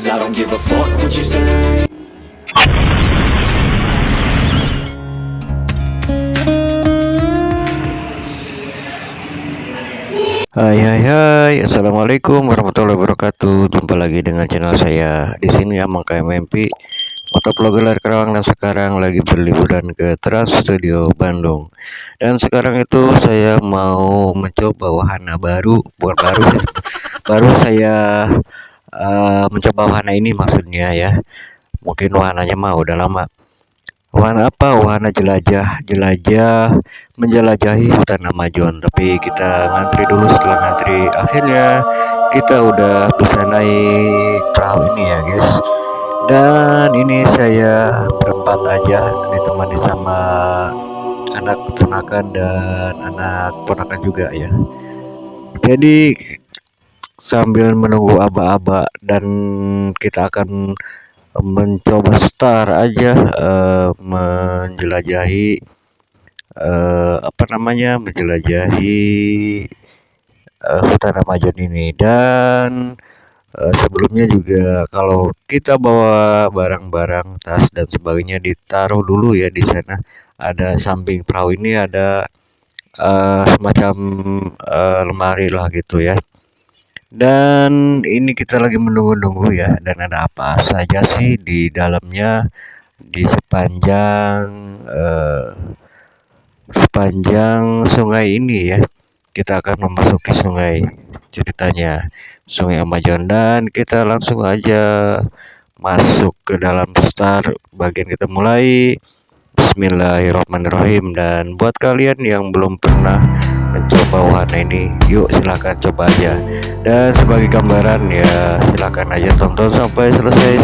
'cause I don't give a fuck what you say. Hai, assalamualaikum warahmatullahi wabarakatuh. Jumpa lagi dengan channel saya. Di sini Amang KMMP, motovlogger lari Karawang, dan sekarang lagi berliburan ke Trans Studio Bandung. Dan sekarang itu saya mau mencoba wahana baru, bukan baru sih, baru saya mencoba wahana ini maksudnya ya. Mungkin wahananya mah udah lama. Wahana apa? Wahana jelajah menjelajahi hutan Amazon. Tapi kita ngantri dulu. Setelah ngantri, akhirnya kita udah bisa naik perahu ini ya guys. Dan ini saya berempat aja, ditemani sama anak ponakan dan anak ponakan juga ya. Jadi sambil menunggu aba-aba dan kita akan mencoba start aja menjelajahi menjelajahi hutan Amazon ini. Dan sebelumnya juga kalau kita bawa barang-barang, tas dan sebagainya, ditaruh dulu ya di sana. Ada samping perahu ini ada semacam lemari lah gitu ya. Dan ini kita lagi menunggu-nunggu ya, dan ada apa saja sih di dalamnya, di sepanjang sungai ini ya. Kita akan memasuki sungai, ceritanya Sungai Amazon, dan kita langsung aja masuk ke dalam start. Bagian kita mulai. Bismillahirrahmanirrahim. Dan buat kalian yang belum pernah mencoba wahana ini, yuk silahkan coba aja. Dan sebagai gambaran ya, silahkan aja tonton sampai selesai,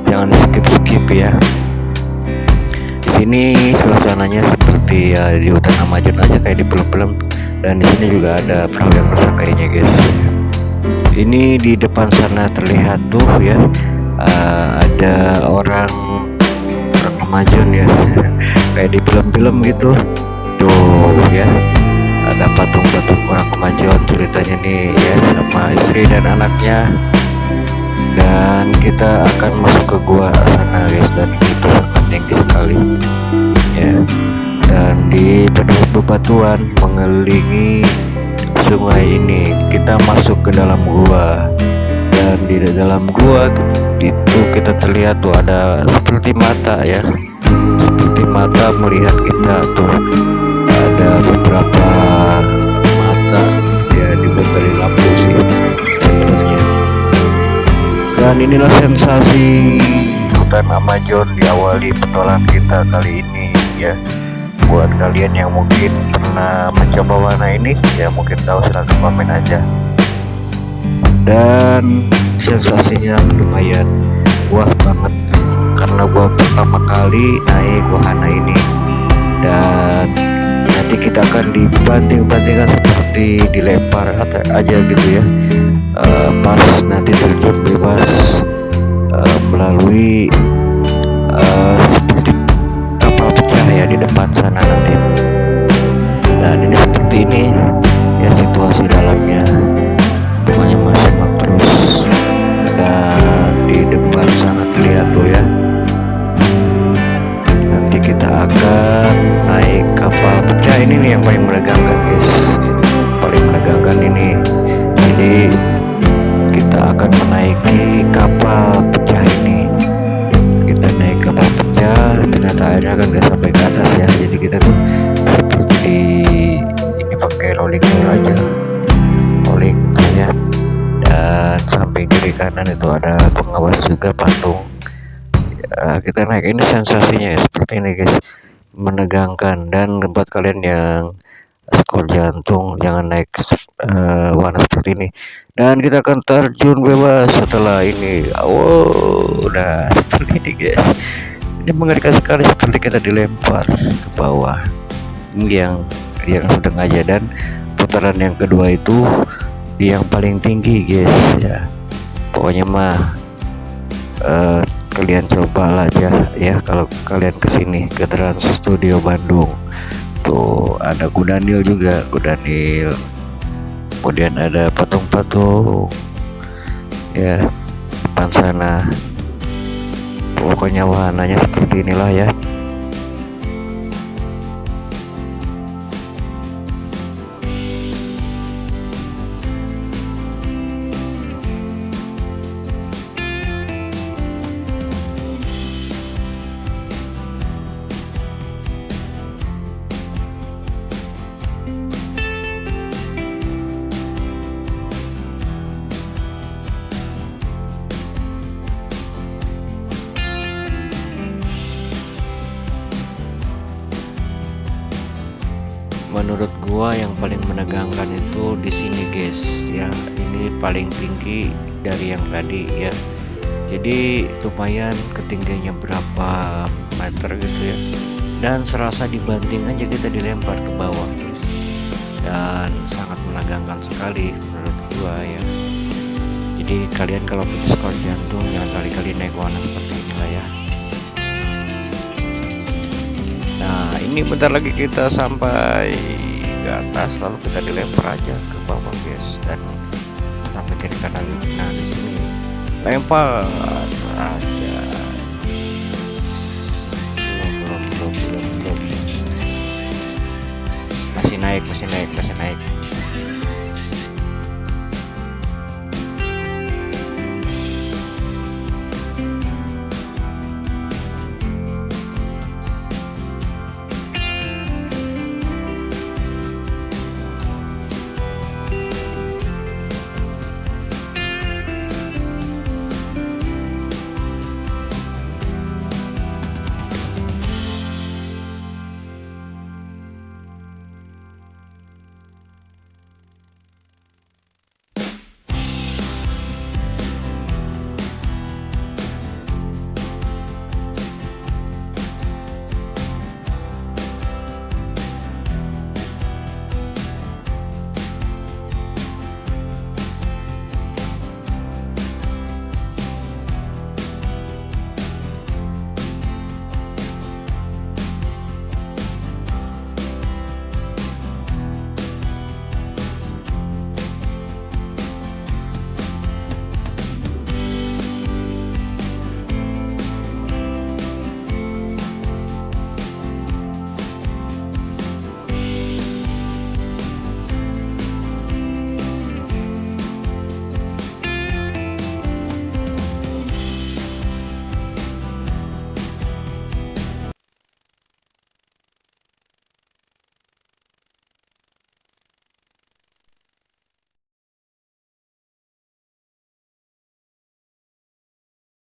jangan skip ya. Di sini suasananya seperti ya di hutan Amazon aja, kayak di film-film. Dan di sini juga ada perahu yang rusak kayaknya guys. Ini di depan sana terlihat tuh ya, ada orang Amazon ya kayak di film-film gitu tuh ya. Ada patung-patung orang Amazon ceritanya nih ya, sama istri dan anaknya. Dan kita akan masuk ke gua sana guys, dan itu sangat tinggi sekali ya. Dan di penuh bebatuan mengelilingi sungai ini, kita masuk ke dalam gua. Dan di dalam gua itu kita terlihat tuh ada seperti mata ya, seperti mata melihat kita tuh. Ada beberapa mata ya, dibuat dari lampu sih sebenarnya. Dan inilah sensasi hutan Amazon diawali petualangan kita kali ini ya. Buat kalian yang mungkin pernah mencoba warna ini ya, mungkin tahu, silahkan komen aja. Dan sensasinya lumayan wah banget, karena gua pertama kali naik wahana ini. Dan nanti kita akan dibanting-bantingkan seperti dilempar aja gitu ya, pas nanti terjun bebas melalui seperti kapal pecah ya di depan sana nanti. Dan ini seperti ini ya situasi dalamnya, pokoknya masih terus. Dan di depan sana terlihat tuh ya, nanti kita akan naik kapal pecah ini nih yang paling menegangkan guys, paling menegangkan ini. Jadi kita akan menaiki kapal pecah ini. Kita naik kapal pecah, ternyata airnya kan gak sampai ke atas ya. Jadi kita tuh seperti ini pakai rolling wheel aja, rolling gitu ya. Dan samping kiri kanan itu ada pengawas juga, patung ya. Kita naik ini sensasinya ya seperti ini guys, menegangkan. Dan buat kalian yang skor jantung, jangan naik warna seperti ini. Dan kita akan terjun bebas setelah ini. Udah seperti ini guys, ini mengerikan sekali, seperti kita dilempar ke bawah. Ini yang sedang aja. Dan putaran yang kedua itu yang paling tinggi guys ya. Pokoknya mah kalian cobalah aja ya kalau kalian kesini ke Trans Studio Bandung. Tuh ada kudanil juga, kemudian ada patung-patung ya, depan sana. Pokoknya wahananya seperti inilah ya. Menurut gua yang paling menegangkan itu di sini guys ya, ini paling tinggi dari yang tadi ya, jadi lumayan ketinggiannya berapa meter gitu ya, dan serasa dibanting aja kita dilempar ke bawah guys, dan sangat menegangkan sekali menurut gua ya. Jadi kalian kalau punya skor jantung jangan kali-kali naik wahana seperti inilah ya. Nah ini bentar lagi kita sampai ke atas, lalu kita dilempar aja ke bawah guys, dan sampai kiri kanan. Nah di sini lempar aja. Belum. Masih naik.